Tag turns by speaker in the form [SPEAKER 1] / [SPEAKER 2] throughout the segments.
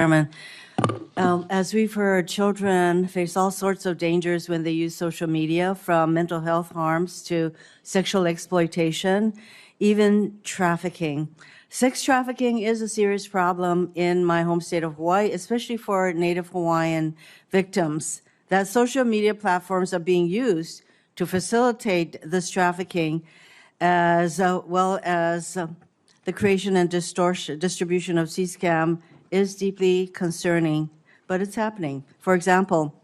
[SPEAKER 1] Chairman. As we've heard, children face all sorts of dangers when they use social media, from mental health harms to sexual exploitation, even trafficking. Sex trafficking is a serious problem in my home state of Hawaii, especially for Native Hawaiian victims. That social media platforms are being used to facilitate this trafficking, as well as the creation and distribution of C-scam is deeply concerning, but it's happening. For example,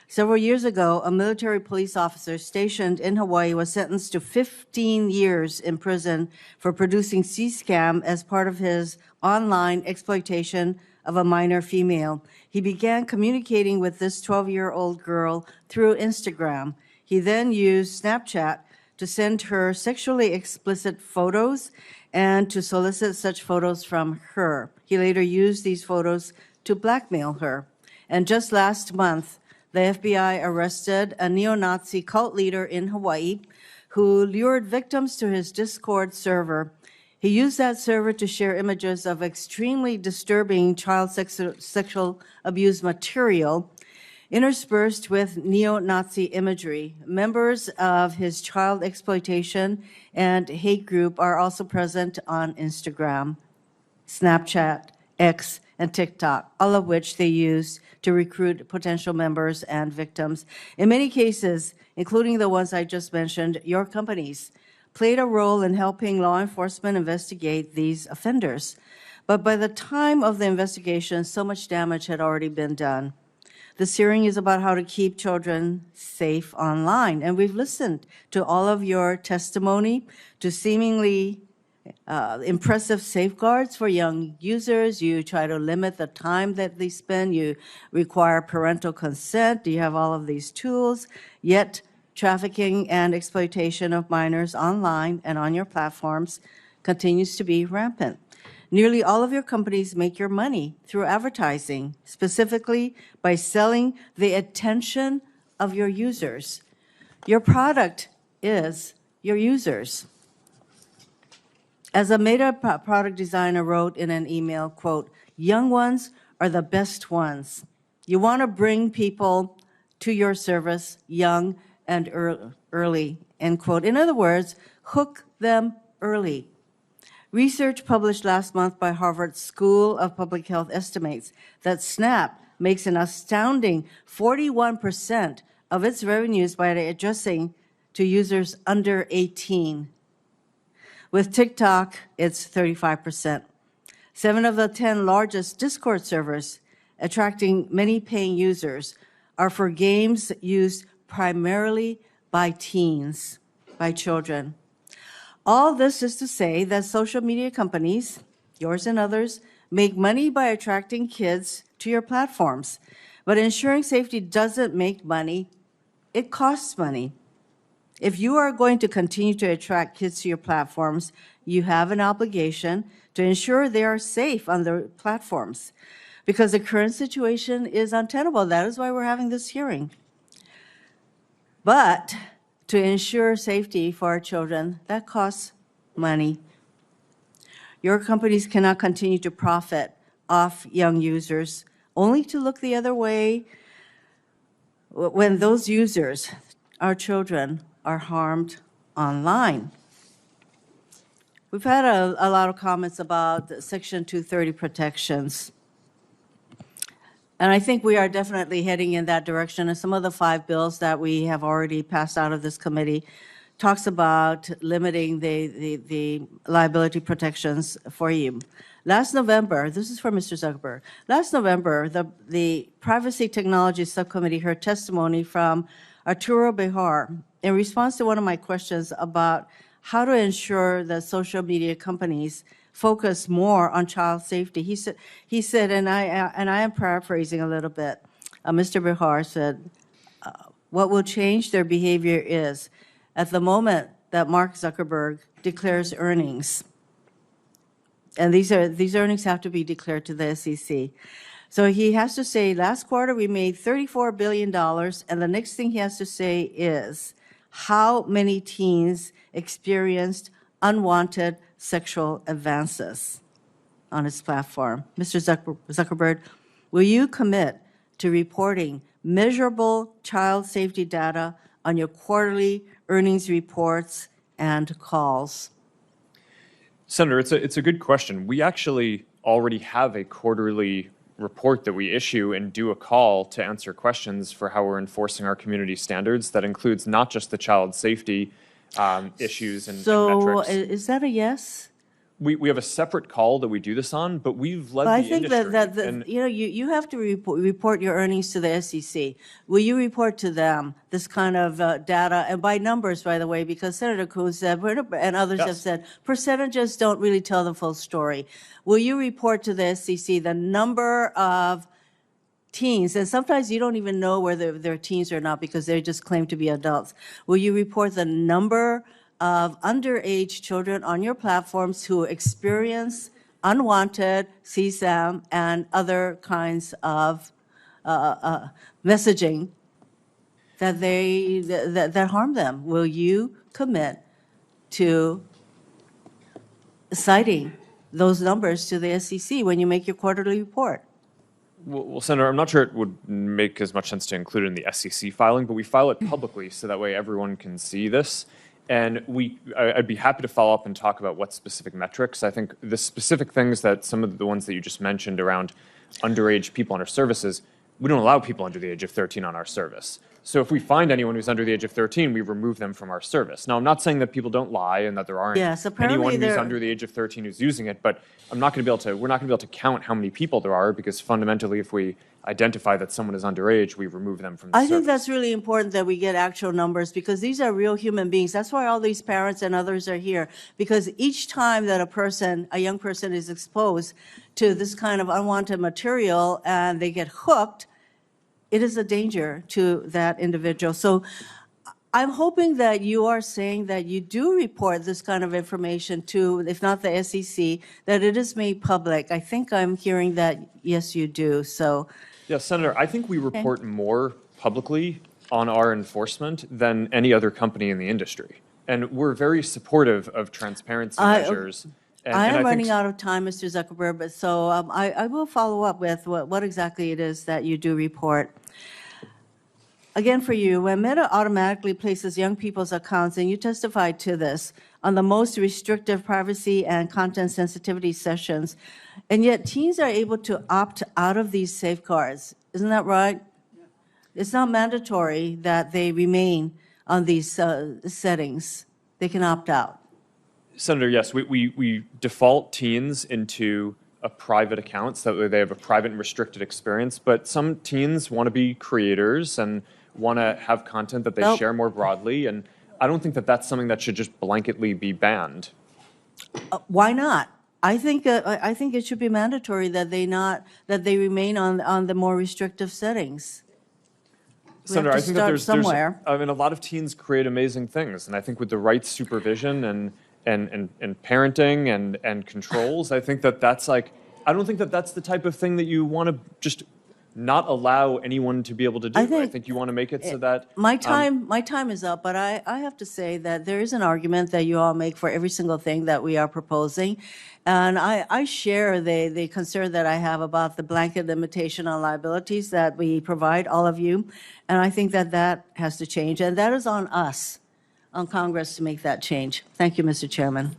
[SPEAKER 1] several years ago, a military police officer stationed in Hawaii was sentenced to 15 years in prison for producing C-scam as part of his online exploitation of a minor female. He began communicating with this 12-year-old girl through Instagram. He then used Snapchat to send her sexually explicit photos and to solicit such photos from her. He later used these photos to blackmail her. And just last month, the FBI arrested a neo-Nazi cult leader in Hawaii who lured victims to his Discord server. He used that server to share images of extremely disturbing child sexual abuse material interspersed with neo-Nazi imagery. Members of his child exploitation and hate group are also present on Instagram, Snapchat, X, and TikTok, all of which they use to recruit potential members and victims. In many cases, including the ones I just mentioned, your companies played a role in helping law enforcement investigate these offenders. But by the time of the investigation, so much damage had already been done. This hearing is about how to keep children safe online, and we've listened to all of your testimony, to seemingly impressive safeguards for young users. You try to limit the time that they spend. You require parental consent. You have all of these tools, yet trafficking and exploitation of minors online and on your platforms continues to be rampant. Nearly all of your companies make your money through advertising, specifically by selling the attention of your users. Your product is your users. As a Meta product designer wrote in an email, quote, "Young ones are the best ones. You want to bring people to your service young and early," end quote. In other words, hook them early. Research published last month by Harvard School of Public Health estimates that Snap makes an astounding 41% of its revenues by addressing to users under 18. With TikTok, it's 35%. 7 of the 10 largest Discord servers, attracting many paying users, are for games used primarily by teens, by children. All this is to say that social media companies, yours and others, make money by attracting kids to your platforms. But ensuring safety doesn't make money, it costs money. If you are going to continue to attract kids to your platforms, you have an obligation to ensure they are safe on the platforms, because the current situation is untenable. That is why we're having this hearing. But to ensure safety for our children, that costs money. Your companies cannot continue to profit off young users, only to look the other way when those users, our children, are harmed online. We've had a lot of comments about Section 230 protections. And I think we are definitely heading in that direction. And some of the 5 bills that we have already passed out of this committee talks about limiting the liability protections for you. Last November, this is for Mr. Zuckerberg. Last November, the Privacy Technology Subcommittee heard testimony from Arturo Bejar in response to one of my questions about how to ensure that social media companies focus more on child safety. He said, and I am paraphrasing a little bit, Mr. Bejar said, what will change their behavior is at the moment that Mark Zuckerberg declares earnings, and these earnings have to be declared to the SEC. So he has to say, last quarter we made $34 billion, and the next thing he has to say is how many teens experienced unwanted sexual advances on his platform. Mr. Zuckerberg, will you commit to reporting measurable child safety data on your quarterly earnings reports and calls?
[SPEAKER 2] Senator, it's a good question. We actually already have a quarterly report that we issue and do a call to answer questions for how we're enforcing our community standards. That includes not just the child safety issues and metrics.
[SPEAKER 1] So is that a yes?
[SPEAKER 2] We have a separate call that we do this on, but we've led
[SPEAKER 1] But I
[SPEAKER 2] the
[SPEAKER 1] think
[SPEAKER 2] industry.
[SPEAKER 1] that you have to report your earnings to the SEC. Will you report to them this kind of data, and by numbers, by the way, because Senator Coons said, and others have
[SPEAKER 2] Yes.
[SPEAKER 1] said, percentages don't really tell the full story. Will you report to the SEC the number of teens, and sometimes you don't even know whether they're teens or not because they just claim to be adults. Will you report the number of underage children on your platforms who experience unwanted CSAM and other kinds of messaging that harm them? Will you commit to citing those numbers to the SEC when you make your quarterly report?
[SPEAKER 2] Well, Senator, I'm not sure it would make as much sense to include it in the SEC filing, but we file it publicly so that way everyone can see this. And I'd be happy to follow up and talk about what specific metrics. I think the specific things that some of the ones that you just mentioned around underage people on our services, we don't allow people under the age of 13 on our service. So if we find anyone who's under the age of 13, we remove them from our service. Now, I'm not saying that people don't lie and that there aren't anyone who's under the age of 13 who's using it, but we're not going to be able to count how many people there are, because fundamentally, if we identify that someone is underage, we remove them from the service.
[SPEAKER 1] I think that's really important that we get actual numbers, because these are real human beings. That's why all these parents and others are here, because each time that a young person is exposed to this kind of unwanted material and they get hooked, it is a danger to that individual. So I'm hoping that you are saying that you do report this kind of information to, if not the SEC, that it is made public. I think I'm hearing that, yes, you do. So,
[SPEAKER 2] yes, Senator, I think we report more publicly on our enforcement than any other company in the industry. And we're very supportive of transparency measures.
[SPEAKER 1] I am running out of time, Mr. Zuckerberg, but so I will follow up with what exactly it is that you do report. Again, for you, when Meta automatically places young people's accounts, and you testified to this, on the most restrictive privacy and content sensitivity sessions, and yet teens are able to opt out of these safeguards. Isn't that right? Yeah. It's not mandatory that they remain on these settings. They can opt out.
[SPEAKER 2] Senator, yes, we default teens into a private account so that they have a private and restricted experience, but some teens want to be creators and want to have content that they share more broadly, and I don't think that that's something that should just blanketly be banned.
[SPEAKER 1] Why not? I think it should be mandatory that they remain on the more restrictive settings.
[SPEAKER 2] Senator, I think that there's I mean, a lot of teens create amazing things, and I think with the right supervision and parenting and controls, I think that that's I don't think that that's the type of thing that you want to just not allow anyone to be able to do. I think you want to make it so that
[SPEAKER 1] my time is up, but I have to say that there is an argument that you all make for every single thing that we are proposing, and I share the concern that I have about the blanket limitation on liabilities that we provide all of you, and I think that has to change, and that is on us, on Congress, to make that change. Thank you, Mr. Chairman.